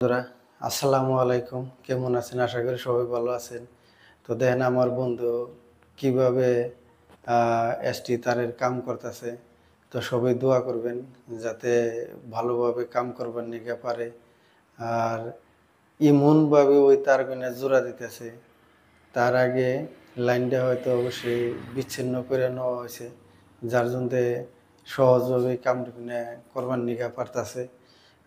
বন্ধুরা, আসসালামু আলাইকুম। কেমন আছেন? আশা করি সবাই ভালো আছেন। তো দেখেন আমার বন্ধু কিভাবে এসটি তারের কাম করতেছে। তো সবাই দোয়া করবেন যাতে ভালোভাবে কাম করবার নিগে পারে। আর এমনভাবে ওই তারগুলা জোড়া দিতেছে, তার আগে লাইনটা হয়তো অবশ্যই বিচ্ছিন্ন করে নেওয়া হয়েছে, যার জন্যে সহজভাবে কামগুলা করবার নিগা পারতাছে।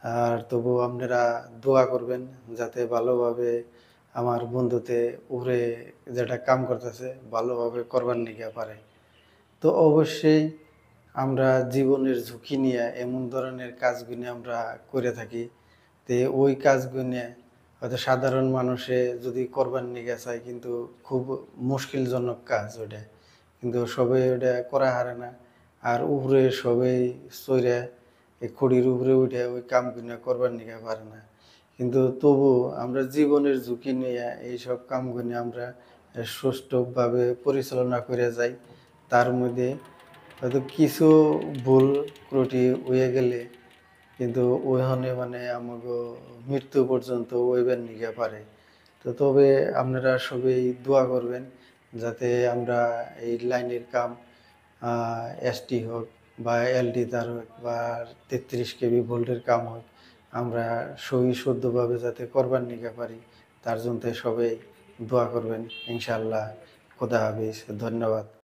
আর তবু আপনারা দোয়া করবেন যাতে ভালোভাবে আমার বন্ধুতে উপরে যেটা কাম করতেছে ভালোভাবে করবার নিগা পারে। তো অবশ্যই আমরা জীবনের ঝুঁকি নিয়ে এমন ধরনের কাজগুলি আমরা করে থাকি। তো ওই কাজগুলি হয়তো সাধারণ মানুষে যদি করবার নিগা চায় কিন্তু খুব মুশকিলজনক কাজ ওটা। কিন্তু সবাই ওটা করা হারে না। আর উপরে সবাই চইরা এই খড়ির উপরে উঠে ওই কামগুলা করবার নিগা পারে না। কিন্তু তবু আমরা জীবনের ঝুঁকি নিয়ে এইসব কামগুলি আমরা সুষ্ঠুভাবে পরিচালনা করে যাই। তার মধ্যে হয়তো কিছু ভুল ত্রুটি হয়ে গেলে কিন্তু ওইখানে মানে আমাগো মৃত্যু পর্যন্ত হইবার নিগা পারে। তো তবে আপনারা সবাই দোয়া করবেন যাতে আমরা এই লাইনের কাম এসটি হোক বা এলডি তার হোক বা ৩৩ কেভি ভোল্টের কাম হোক, আমরা সহি শুদ্ধভাবে যাতে করবার নিগা পারি তার জন্য সবাই দোয়া করবেন। ইনশাআল্লাহ। খোদা হাফেজ। ধন্যবাদ।